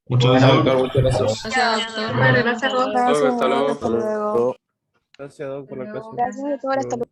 Muchas gracias, doctor. Muchas gracias. Gracias, doctor. Gracias, Rosa. Hasta luego. Hasta luego. Gracias, Doc, por la clase. Gracias, doctor. Hasta luego.